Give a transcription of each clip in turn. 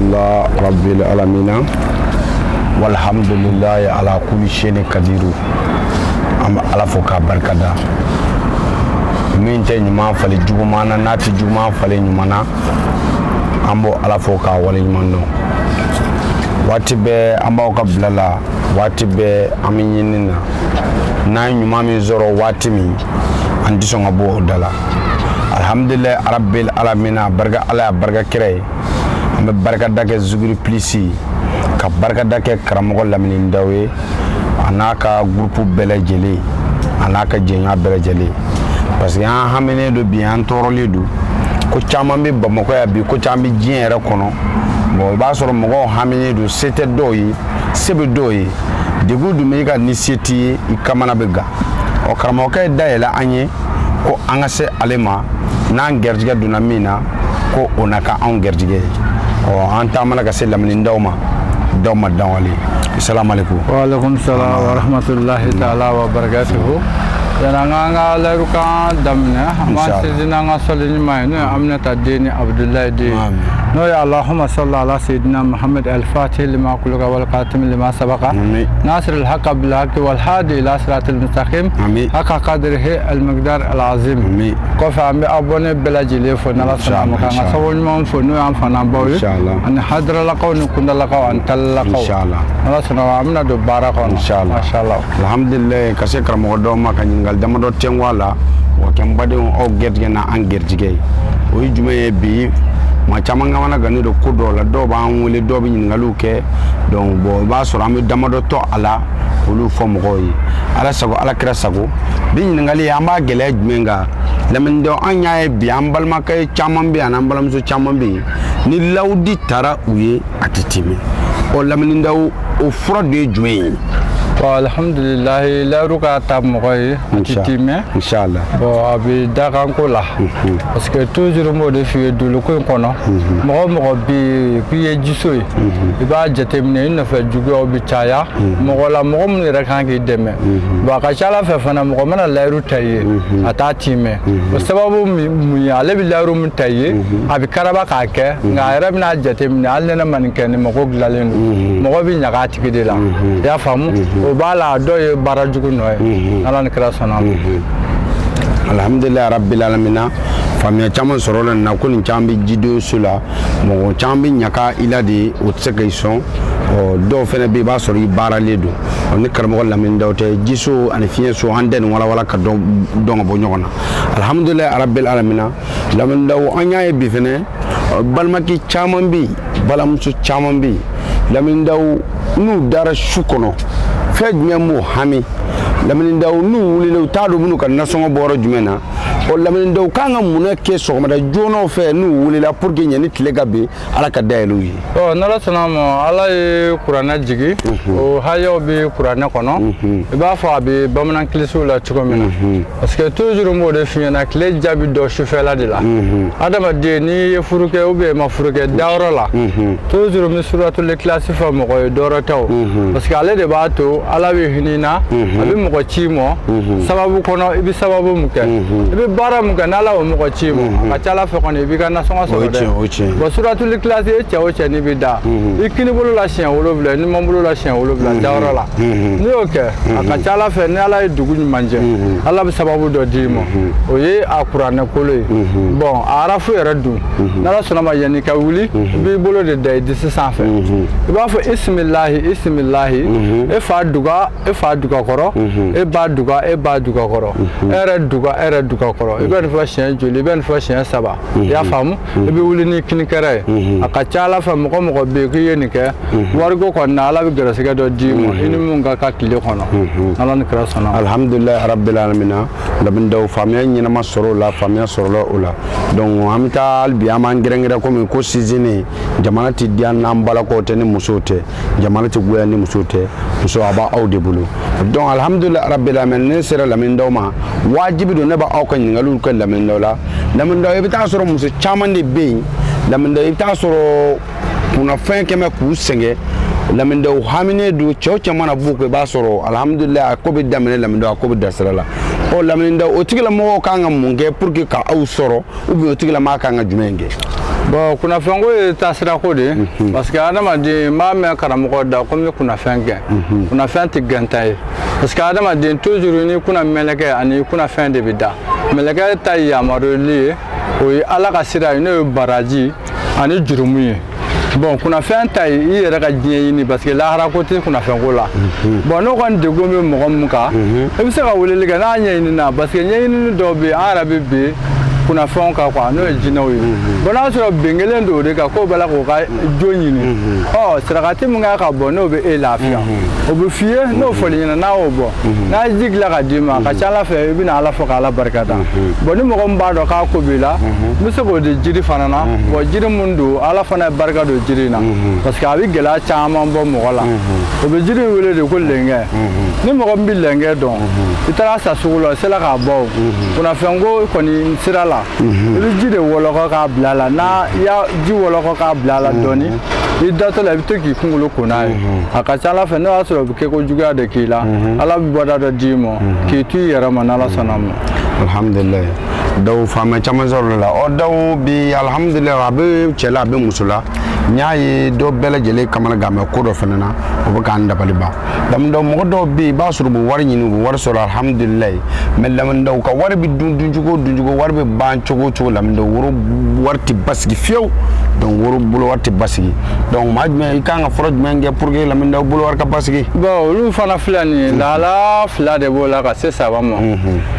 Alhamdulillah Rabbil Alamina walhamdulillahi ala kulli shay'in kadiru am ala foka barkada min tay nyuma fali jugumana nati juguma fali nyumana ambo ala foka wali nyumano wati be amba ka blala wati be aminyinina na nyuma mi zoro wati mi andi so ngabo dala alhamdulillah Rabbil Alamina barga ala barga kire ambe barka dake zuguri plisi ka barka dake karamogo lamini ndawe anaka groupe belejele anaka jenya belejele parce que an hamene do bi an toroli du ko chama be bamako ya bi ko chama bi jien re kono bo ba soro mogo hamene du c'était doyi sebe doyi degu du me ga nisiti ikamana bega o karamogo kay dayela anye ko angase alema nan gerjiga duna mina ko onaka an gerjige o anta mana ka selam ni ndawma dawali assalamu alaikum wa alaikum salam wa rahmatullahi ta'ala wa barakatuh yana nga la ruka damna ma sidina nga salini mayne amna tadini abdullah di no ya allahumma salli ala sayyidina muhammad al-fatih lima qulqa wal qatim lima sabaqa nasir al-haq bil haq wal hadi ila siratil mustaqim haqqa qadrihi al-miqdar al-azim ko fa ambe abone belajile fo na salamu ka nga sawon mom fo no am fana bawi an hadra la qaw kunda la qaw an talaqaw inshallah ala sana amna do baraka inshallah mashallah alhamdulillah kase karamo do maka ngal dama do tenwala o kan bade o gerjena an gerjige o jume bi ma chamanga wana gani do kudo la do ba an wele do bi ngalu ke donc bo ba so am dama do to ala olu fo mo yi ala sago ala kira sago bi ngali amba gele jumenga lamin do an yae bi an balma kay chamam bi an balam so chamam bi ni lawdi tara uye atitimi o lamin ndaw o fura de jume alhamdulillah la ruka tab moy atitime inshallah bo abi dakan ko la parce que toujours mo de fi dulu ko kono mo bi piye jisoy ba jatemne na fa jugo bi chaya mo la mo mun re kan ki deme ba ka chala fa fana mo mana la ru taye atatime sababu mu ya le bi la ru mun taye abi karaba ka ke nga rabna jatemne alna man ken mo ko glalen mo bi nyaga tikidela ya famu bala doye barajugu noy ala ni kra sana alhamdulillah Rabbil Alamina famia chama sorola na ko ni chambi jido sula mo chambi nyaka ila di utseke son o do fene be ba sori barale do on karmo lamin dawte jiso an fiye so handen wala ka do bo nyogona alhamdulillah Rabbil Alamina lamin daw anya e bi fene balmaki chamambi balamsu chamambi lamin daw nu dara shukono fedme mo hami lamin daw nu wulile taado bunu kan nasongo boro jumena o lamin daw kanga muna ke so ma da jono fe nu wulila pour que nyani tilega be ala ka dayelu yi o nala sanamo ala e qur'ana jigi o hayo be qur'ana kono e ba fa be bamnan klisu la chukomena parce que toujours mo de fina kle jabi do chefela de la adama de ni furuke o be ma furuke dawro la toujours mi suratul ikhlas fa mo ko doro taw parce que ale de ba to ala be hinina abi mo ko chimo sababu kono ibi sababu muke ibi bara muke nala o mo ko chimo ka chala fe kono ibi kana songa so de bo suratul ikhlas e chawo chani bi da ikini bolo la chien wolo bla ni mambulo la chien wolo bla dawro la ni oke ka chala fe ni ala dugu ni manje ala be sababu do dimo o ye akurane kolo bon arafu era du nala sona ma yani ka wuli bi bolo de dai disi sanfe ba fo ismillah e fa duga koro e ba duga koro era duga koro e ben fa chien joli ben fa chien saba ya famu e bi wuli ni kinikere aka chala fa mo ko be ko yeni ke wargo ko na ala bi grasiga do dimo ini mun ga ka kile kono nala ni kra sona alhamdulillah Rabbil Alamina labin daw famia nyina ma soro la famia soro la ola donc amita albi amangere ko sizini jamana ti dian nambala ko tene musote jamana ti goya ni musote muso aba awde bulu donc alhamdulillah Rabbil Alamina sera lamin daw ma wajibi do ne ba aw kan ngalul ko lamin daw la lamin daw e bita soro muso chamande be lamin daw e bita soro kuna fen keme ku senge lamin daw hamine du chocha mana buko ba soro alhamdulillah ko be damene lamin daw ko be dasrala o lamin daw o tigla mo ka ngam munge pour que ka aw soro ou bien o tigla ma ka nga jumenge bon kunnafɛnko ye taasirako de parce que adamaden m'a mɛn karamɔgɔ da ko n bɛ kunnafɛn gɛn kunnafɛn tɛ gɛnta ye parce que adamaden toujours ni kunna mɛlɛkɛ ani kunnafɛn de bɛ da mɛlɛkɛ ta yamaruyali ye o ye ala ka sira ye n'o ye baraji ani jurumu ye bon kunnafɛn ta ye i yɛrɛ ka diɲɛ ɲini parce que lahara ko tɛ kunnafɛnko la bon n'o kɔni degun bɛ mɔgɔ min kan i bɛ se ka weleli kɛ n'a ɲɛɲini na parce que ɲɛɲini dɔw bɛ yen an yɛrɛ bɛ bin kunnafɛnw kan quoi n'o ye jinɛw ye bon n'a sɔrɔ ben kelen don o de kan k'o bɛ la k'o ka jo ɲini sarakati min kan ka bɔ n'o bɛ e lafiya o bɛ f'i ye n'o fɔli ɲɛna n'a y'o bɔ n'a ye ji dilan ka d'i ma a ka ca ala fɛ i bɛna ala fɔ k'ala barikada bon ni mɔgɔ min b'a dɔn k'a ko b'i la n bɛ se k'o di jiri fana na bon jiri min don ala fana ye barika don jiri in na parce que a bɛ gɛlɛya caman bɔ mɔgɔ la o bɛ jiri in wele de ko lɛnkɛ ni mɔgɔ min bɛ lɛnkɛ dɔn i taara sa sugu la i sera k'a bɔ kunnafɛnko kɔni sira la i bɛ ji de wɔlɔkɔ k'a bila a la n'a y'a ji wɔlɔkɔ k'a bila a la dɔɔni i datɔ la i bɛ to k'i kunkolo ko n'a ye a ka ca ala fɛ n'o y'a sɔrɔ o bɛ kɛ ko juguya de k'i la ala bɛ bɔda dɔ d'i ma k'i to i yɛrɛ ma n'ala sɔnna ma alhamdulilayi dɔw faama caman sɔrɔ la dɔw bi alhamdulilayi a bɛ cɛ la a bɛ muso la n y'a ye dɔ bɛɛ lajɛlen kamana gan mɛ ko dɔ fana na o bɛ k'an dabali ban mɔgɔ dɔw bɛ yen i b'a sɔrɔ u bɛ wari ɲini u bɛ wari sɔrɔ alhamdulilayi mɛ lamɛndaw ka wari bɛ dun cogo wari bɛ ban cogo o cogo lamɛndaw wari tɛ basigi fiyewu donc woro bolo wari tɛ basigi donc maa jumɛn i kan ka fɔlɔ jumɛn kɛ pour que lamɛndaw bolo wari ka basigi. bon olu fana filɛ nin ye lahala fila de b'o la ka se saba ma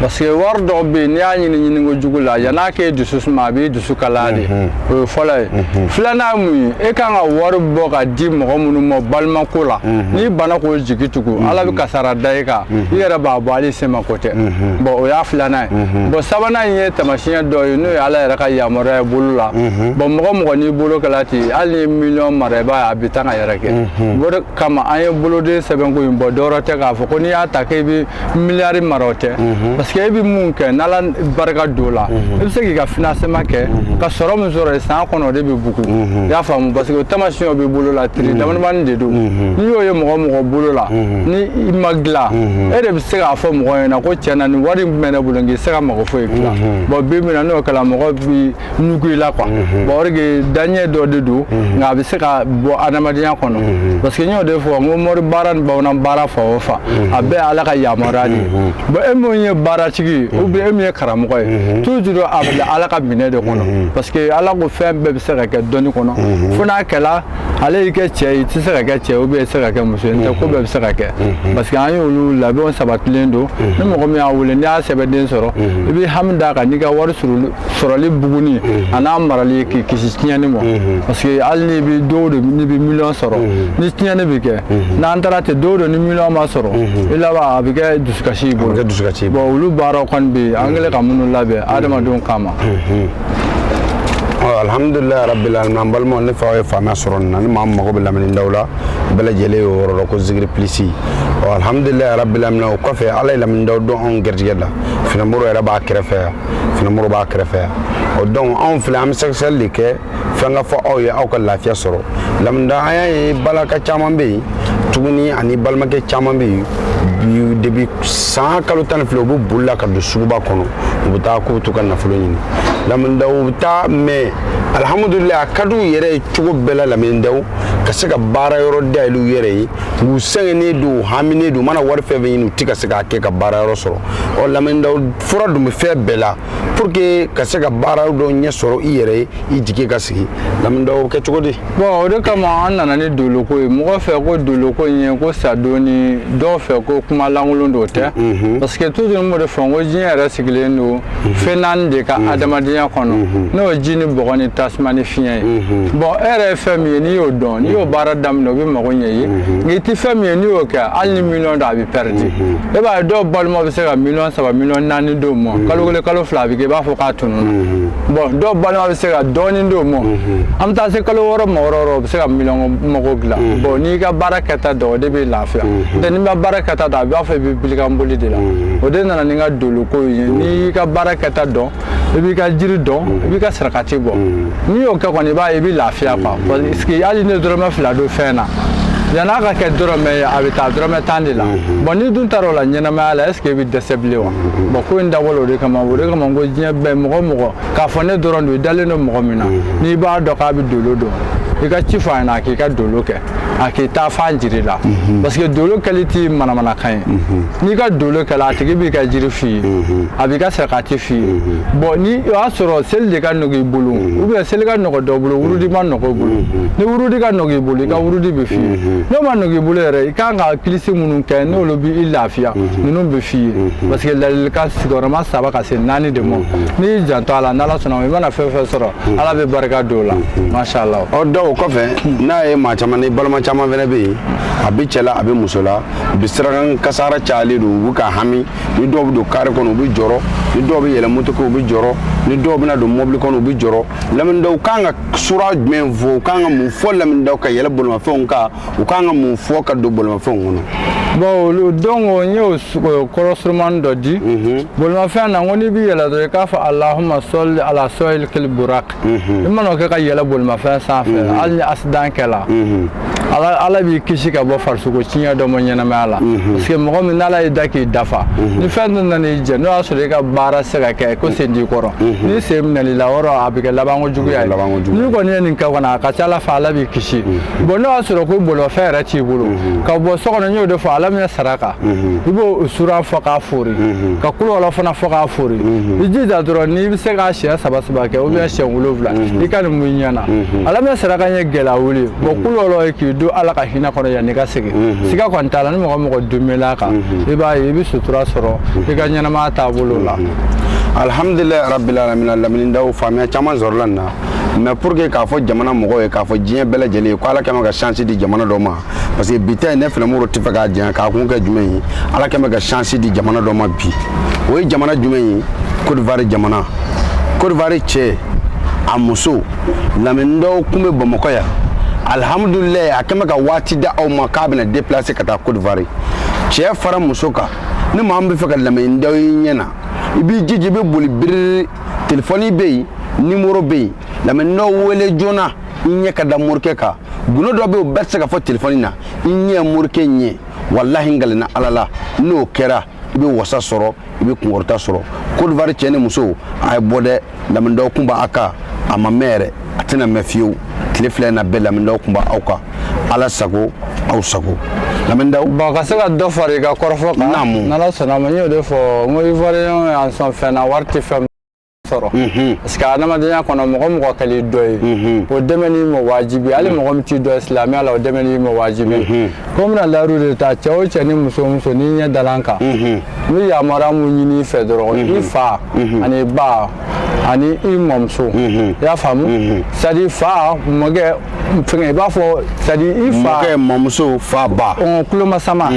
parce que wari dɔw bɛ yen n'i y'a ɲini ko jugu la yan'a k'e dusu suma a b'i dusu kalaya de o ye fɔlɔ ye filanan ye mun ye e kan ka wari bɔ ka di mɔgɔ minnu ma balimako la n'i banna k'o jigi tugu ala bɛ kasara da i kan i yɛrɛ b'a bɔ hali se ma ko tɛ bon o y'a filanan ye bon sabanan in ye taamasiyɛn dɔ ye n'o ye ala yɛrɛ ka yamaruya ye bolo la bon mɔgɔ n'i bolo kɛla ten hali ni ye miliyɔn mara i b'a ye a bɛ taa ka yɛrɛ kɛ o de kama an ye boloden sɛbɛnko in bɔ dɔwɛrɛ tɛ k'a fɔ ko n'i y'a ta k'i bɛ miliyari mara o tɛ parce que e bɛ mun kɛ n'ala barika don o la i bɛ se k'i ka financement kɛ ka sɔrɔ min sɔrɔ san kɔnɔ o de bɛ bugu i y'a faamu parce que o taamasiyɛnw bɛ bolo la tiri damadamanin de don n'i y'o ye mɔgɔ bolo la ni i ma dilan e de bɛ se k'a fɔ mɔgɔ ɲɛna ko tiɲɛna nin wari min bɛ ne bolo n k'i se ka mago foyi dilan bon bi min na n'o kɛla mɔgɔ bɛ ɲugu i la quoi bon o de ke daɲɛ dɔ de don nka a bɛ se ka bɔ adamadenya kɔnɔ parce que n y'o de fɔ n ko mɔri baara ni bamanan baara fa o fa a bɛɛ ala ka yamaruya de ye bon e min ye baaratigi ye ou bien e min ye karamɔgɔ ye toujours a bila ala ka minɛ de kɔnɔ parce que ala ko fɛn bɛɛ bɛ se ka kɛ dɔnni kɔnɔ fo n'a kɛla ale y'i kɛ cɛ ye i tɛ se ka kɛ cɛ ou bien i tɛ se ka kɛ muso ye n tɛ ko bɛɛ bɛ se ka kɛ parce que an y'olu labɛnw sabatilen don ni mɔgɔ min y'a wele n'i y'a sɛbɛnden sɔrɔ i bɛ hami d'a kan n'i ka wari sɔrɔli buguni a n'a marali k'i kisi tiɲɛni ma parce que hali n'i bɛ don o don n'i bɛ miliyɔn sɔrɔ ni tiɲɛni bɛ kɛ n'an taara ten don o don ni miliyɔn ma sɔrɔ i laban a bɛ kɛ dusukasi y'i bolo bon olu baaraw kɔni bɛ yen an kɛlen ka minnu labɛn adamadenw kama. alhamdulilayi rabbil alamin an balimaw ne fa ye faamuya sɔrɔ nin na ni maa min mago bɛ lamɛnnidaw la bɛɛ lajɛlen y'o yɔrɔ dɔn ko zikiri pilisi alhamdulilayi rabbil alamin o kɔfɛ ala ye lamɛnnidaw dɔn anw garijɛgɛ la finamoro yɛrɛ b'a kɛrɛfɛ yan finamoro b'a kɛrɛfɛ yan o donc anw filɛ an bɛ sɛgɛsɛgɛli de kɛ fɛn ka fɔ aw ye aw ka lafiya sɔrɔ lamɛnnida an y'a ye balaka caman bɛ yen tuguni ani balimakɛ caman bɛ yen depuis san kalo 12 u bɛ boli la ka don suguba kɔnɔ u bɛ taa k'u bɛ to ka nafolo ɲini lamɛnnidaw u bɛ taa mais alhamdulilayi a ka d'u yɛrɛ ye cogo bɛɛ la lamɛnnidaw ka se ka baara yɔrɔ dayɛlɛ u yɛrɛ ye u sɛgɛnnen don u haminen don u mana wari fɛn fɛn ɲini u tɛ ka se k'a kɛ ka baara yɔrɔ sɔrɔ ɔ lamɛnnidaw fura dun bɛ fɛn bɛɛ la pour que ka se ka baara dɔ ɲɛ sɔrɔ i yɛrɛ ye i jigi ka sigi lamɛnnidaw kɛ cogo di. bon o de kama an nana ni doloko ye mɔgɔ fɛ ko doloko in ye ko sadonni dɔw fɛ ko kuma lankolon dɔ tɛ parce que toujours n b'o de fɔ n ko diɲɛ yɛrɛ sigilen don fɛn naani de ka adamadenya kɔnɔ n'o ye ji ni bɔgɔ ni tasuma ni fiɲɛ ye bon e yɛrɛ ye fɛn min ye n'i y'o dɔn n'i y'o baara daminɛ o bɛ mago ɲɛ i ye nka i tɛ fɛn min ye n'i y'o kɛ hali ni miliyɔn don a bɛ pɛridi e b'a ye dɔw balima bɛ se ka miliyɔn 3 miliyɔn 4 d'o ma kalo kelen kalo fila a bɛ kɛ i b'a fɔ k'a tununna bon dɔw balima bɛ se ka dɔɔnin d'o ma an bɛ taa se kalo wɔɔrɔ ma wɔɔrɔ o bɛ se ka miliyɔn mago dilan bon n'i ka baara kɛta dɔn o de bɛ lafiya n'o tɛ n'i ma baara kɛta dɔn a b'a fɔ i bɛ bilikanboli de la o de nana ni n ka doloko ye n'i y'i ka baara kɛta dɔn i b'i ka jiri dɔn i b'i ka sarakati bɔ n'i y'o kɛ kɔni i b'a ye i bɛ lafiya quoi parce que hali ni dɔrɔmɛ 2 don fɛn na yana ka kɛ dɔrɔmɛ ye a bɛ taa dɔrɔmɛ 10 de la bon ni dun taara o la ɲɛnamaya la est ce que i bɛ dɛsɛ bilen wa bon ko in dabɔla o de kama ko diɲɛ bɛɛ mɔgɔ k'a fɔ ne dɔrɔn don i dalen don mɔgɔ min na n'i b'a dɔn k'a bɛ dolo dɔn i ka ci f'a ɲɛna a k'i ka dolo kɛ a k'i ta fan jiri la parce que dolo kɛli t'i manamanakan ye n'i ka dolo kɛla a tigi b'i ka jiri f'i ye a b'i ka sarakati f'i ye bon ni o y'a sɔrɔ seli de ka nɔgɔ i bolo ou bien seli ka nɔgɔ dɔ bolo wurudi ma nɔgɔ i bolo ni wurudi ka nɔgɔ i bolo i ka wurudi bɛ f'i ye n'o ma nɔgɔ i bolo yɛrɛ i kan ka kilisi minnu kɛ n'olu b'i lafiya ninnu bɛ f'i ye parce que ladilikan sigiyɔrɔma 3 ka se 4 de ma n'i y'i janto a la n'Ala sɔnna ma i mana fɛn fɛn sɔrɔ Ala bɛ barika don o la mashallah. O kɔfɛ n'a ye maa caman ni balima caman fɛnɛ bɛ yen a bɛ cɛ la a bɛ muso la u bɛ sirakan kasara cayalen don u bɛ ka hami ni dɔw bɛ don kare kɔnɔ u bɛ jɔrɔ ni dɔw bɛ yɛlɛ moto kɛ u bɛ jɔrɔ ni dɔw bɛna don mobili kɔnɔ u bɛ jɔrɔ lamɛnnidaw kan ka sura jumɛn fɔ u kan ka mun fɔ lamɛnnidaw ka yɛlɛ bolimafɛnw kan u kan ka mun fɔ ka don bolimafɛnw kɔnɔ. bon donc n y'o kɔrɔsurumani dɔ di bolimafɛn na ko n'i bɛ yɛlɛ dɔrɔn i k'a fɔ Allahumma salli ala sahil burak i mana o kɛ ka yɛlɛ bolimafɛn sanfɛ hali ni accident kɛla Ala b'i kisi ka bɔ farisogo tiɲɛ dɔ ma ɲɛnamaya la parce que mɔgɔ min n'Ala y'i da k'i dafa ni fɛn dɔ nana i jɛ n'o y'a sɔrɔ i ka baara se ka kɛ ko sen t'i kɔrɔ ni sen minɛl'i la o yɔrɔ a bɛ kɛ labanko juguya ye n'i kɔni ye nin kɛ kɔni a ka ca Ala fɛ Ala b'i kisi bon n'o y'a sɔrɔ ko bolifɛn yɛrɛ t'i bolo ka bɔ so kɔnɔ n y'o de fɔ Ala minɛ sara kan i b'o sura fɔ k'a fori ka kulɔlɔ fana fɔ k'a fori i jija dɔrɔn n'i bɛ se k'a siɲɛ 3 kɛ ou bien siɲɛ 7 i ka nin mun i ɲɛna Ala minɛ sara kan ye gɛlɛya wuli bon kulɔlɔ ye k'i don Ala ka hinɛ kɔnɔ yanni i ka segin siga kɔni t'a la ni mɔgɔ dunmɛla kan i b'a ye i bɛ sutura sɔrɔ i ka ɲɛnamaya taabolo la. alhamdulilayi rabbil alamin lamɛnnidaw faamuya caman sɔrɔla nin na mais pour que k'a fɔ jamana mɔgɔw ye k'a fɔ diɲɛ bɛɛ lajɛlen ye ko Ala kɛn bɛ ka chance di jamana dɔ ma parce que bi ta in ne fɛnɛ Modibo tɛ fɛ k'a janya k'a kun kɛ jumɛn ye Ala kɛn bɛ ka chance di jamana dɔ ma bi o ye jamana jumɛn ye Côte d'Ivoire jamana Côte d'Ivoire cɛ a muso lamɛnnidaw kun bɛ Bamakɔ yan alhamdulilayi a kɛn bɛ ka waati da aw ma k'a bɛna déplacer ka taa Côte d'Ivoire cɛ fara muso kan ni maa min bɛ fɛ ka lamɛnnidaw ye ɲɛna i b'i jija i bɛ boli biri telefɔni bɛ yen numéro bɛ yen lamɛnnidaw wele joona i ɲɛ ka da morikɛ kan gundo dɔ bɛ yen o bɛɛ tɛ se ka fɔ telefɔni na i ɲɛ morikɛ ɲɛ walahi n nkalon na Ala la n'o kɛra i bɛ wasa sɔrɔ i bɛ kunkɔrɔta sɔrɔ Côte d'Ivoire cɛ ni muso a ye bɔ dɛ lamɛnnidaw kun b'a kan a ma mɛn yɛrɛ a tɛna mɛn fiyewu tile filɛ in na bɛɛ lamɛnnidaw kun b'aw kan Ala sago aw sago lamɛnnidaw. bon ka se ka dɔ fara i ka kɔrɔfɔ kan n'Ala sɔnna ma n y'o de fɔ n ko Ivoirien y'an sɔn fɛn na wari tɛ fɛn sɔrɔ parce que adamadenya kɔnɔ mɔgɔ kɛli dɔ ye o dɛmɛni ma wajibi hali mɔgɔ min t'i dɔn silamɛya la o dɛmɛni ma wajibi ko n bɛna layiru de ta cɛ o cɛ ni muso n'i ɲɛ dala n kan n bɛ yamaruya mun ɲini i fɛ dɔrɔn i fa ani i ba ani i mɔmuso i y'a faamu c'est à dire fa mɔkɛ fɛngɛ i b'a fɔ c'est à dire i fa mɔkɛ mɔmuso fa ba kulomasama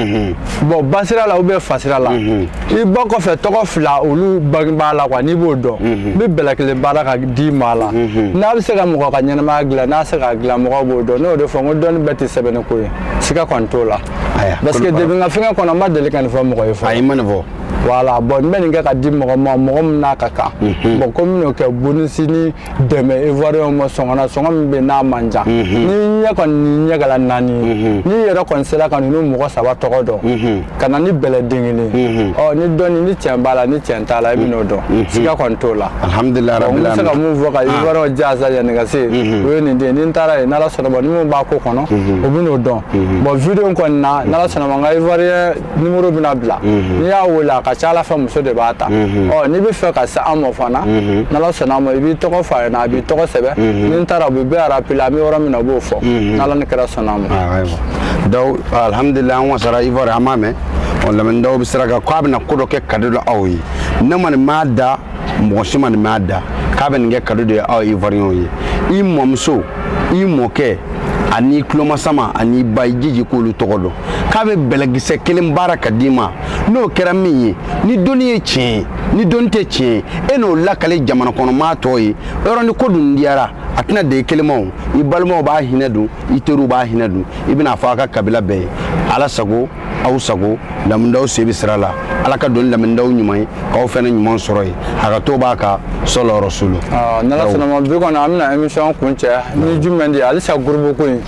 bon ba sira la ou bien fa sira la i ba kɔfɛ tɔgɔ 2 olu bangebaa la quoi n'i b'o dɔn n bɛ bɛlɛkelen baara ka d'i ma la n'a bɛ se ka mɔgɔ ka ɲɛnamaya dilan n'a se ka dilan mɔgɔw b'o dɔn n'o de fɔ n ko dɔnni bɛɛ tɛ sɛbɛnni ko ye siga kɔni t'o la parce que depuis n ka fɛngɛ kɔnɔ n ma deli ka nin fɔ mɔgɔ ye fɔlɔ ayi ma nin fɔ voilà bon n bɛ nin kɛ ka di mɔgɔ ma mɔgɔ min n'a ka kan bon ko n bɛn'o kɛ bonus ni dɛmɛ Ivoirien ma sɔngɔ na sɔngɔ min bɛ n'a man ca ni ɲɛ kɔni ni ɲɛ kɛla 4 ye n'i yɛrɛ kɔni sera ka ninnu mɔgɔ 3 tɔgɔ dɔn ka na ni bɛlɛ den kelen ɔ ni dɔnni ni tiɲɛ b'a la ni tiɲɛ t'a la i bɛn'o dɔn siga kɔni t'o la alhamdulilayi rabbil alamin n bɛ se ka mun fɔ ka Ivoirien jasa yanni ka se o ye nin de ye ni n taara yen n'Ala sɔnna ma ni mun b'a ko kɔnɔ o bɛn'o dɔn bon vidéo kɔni na n'Ala sɔnna ma n ka Ivoirien numéro bɛna bila n'i y'a wele a ka ca Ala fɛ muso de b'a ta ɔ n'i bɛ fɛ ka se an ma fana n'Ala sɔnna ma i b'i tɔgɔ f'a ɲɛna a b'i tɔgɔ sɛbɛn ni n taara u bɛ bɛɛ rappeler an bɛ yɔrɔ min na u b'o fɔ n'Ala ni kira sɔnna ma. donc alhamdulilayi an wasara Ivoire an m'a mɛn lamɛnnidaw bɛ sira kan k'a bɛna ko dɔ kɛ cadeau la aw ye ne ma nin m'a da mɔgɔ si ma nin m'a da k'a bɛ nin kɛ cadeau de ye aw Ivoiriens ye i mɔmuso i mɔkɛ ani kulomasama ani ba i jiji k'olu tɔgɔ dɔn k'a bɛ bɛlɛkisɛ kelen baara ka d'i ma n'o kɛra min ye ni dɔnni ye tiɲɛ ye ni dɔnni tɛ tiɲɛ ye e n'o lakale jamana kɔnɔ maa tɔ ye yɔrɔ ni ko dun diyara a tɛna den kelen ma o i balimaw b'a hinɛ dun i teriw b'a hinɛ dun i bɛna fɔ a ka kabila bɛɛ ye Ala sago aw sago lamundaw se bɛ sira la ala ka don lamundaw ɲuman ye k'aw fɛnɛ ɲuman sɔrɔ ye a ka to b'a ka sɔlɔ rasulu n'ala sɔnna ma bi kɔni an bɛna émission kuncɛ ni jumɛn de ye halisa groupe ko in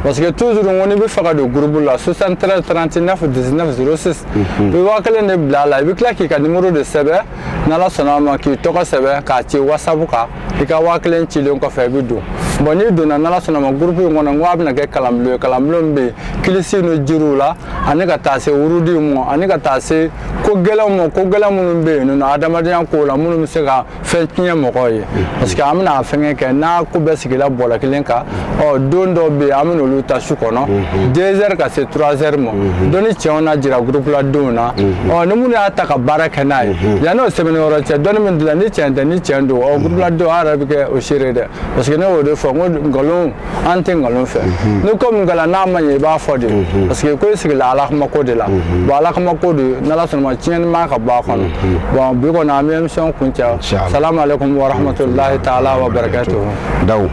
parce que toujours n ko n'i bɛ fɛ ka don groupe la 73 39 19 06 i bɛ 1000 de bila a la i bɛ tila k'i ka numéro de sɛbɛn n'ala sɔnna ma k'i tɔgɔ sɛbɛn k'a ci whatsapp kan i ka 1000 cilen kɔfɛ i bɛ don bon n'i donna n'ala sɔnna ma groupe in kɔnɔ n ko a bɛna kɛ kalanbulon ye kalanbulon min bɛ yen kilisi ni jiriw la ani ka taa se wurudiw ma ani ka taa se ko gɛlɛnw ma ko gɛlɛn minnu bɛ yen nɔ adamadenya kow la minnu bɛ se ka fɛn tiɲɛ mɔgɔw ye parce que an bɛna fɛngɛ kɛ n'a ko bɛɛ sigila bɔlɔ kelen kan don dɔw bɛ yen an bɛna olu ta su kɔnɔ 2 heures ka se 3 heures ma dɔnni cɛw na jira groupe la denw na ni minnu y'a ta ka baara kɛ n'a ye yan'o sɛbɛnnikɔrɔ cɛ dɔnni min dilan ni tiɲɛ tɛ ni tiɲɛ don groupe la denw an yɛrɛ bɛ kɛ o seere dɛ parce que ne y'o de fɔ n ko nkalon an tɛ nkalon fɛ ni ko min kɛla n'a ma ɲɛ i b'a fɔ de parce que ko i sigila ala kama ko de la bon ala kama ko de n'ala sɔnna ma tiɲɛni ma ka bɔ a kɔnɔ bon bi kɔni an bɛ émission kuncɛ salamu aleykum wa rahmatulahi taala wa barakatuhu daw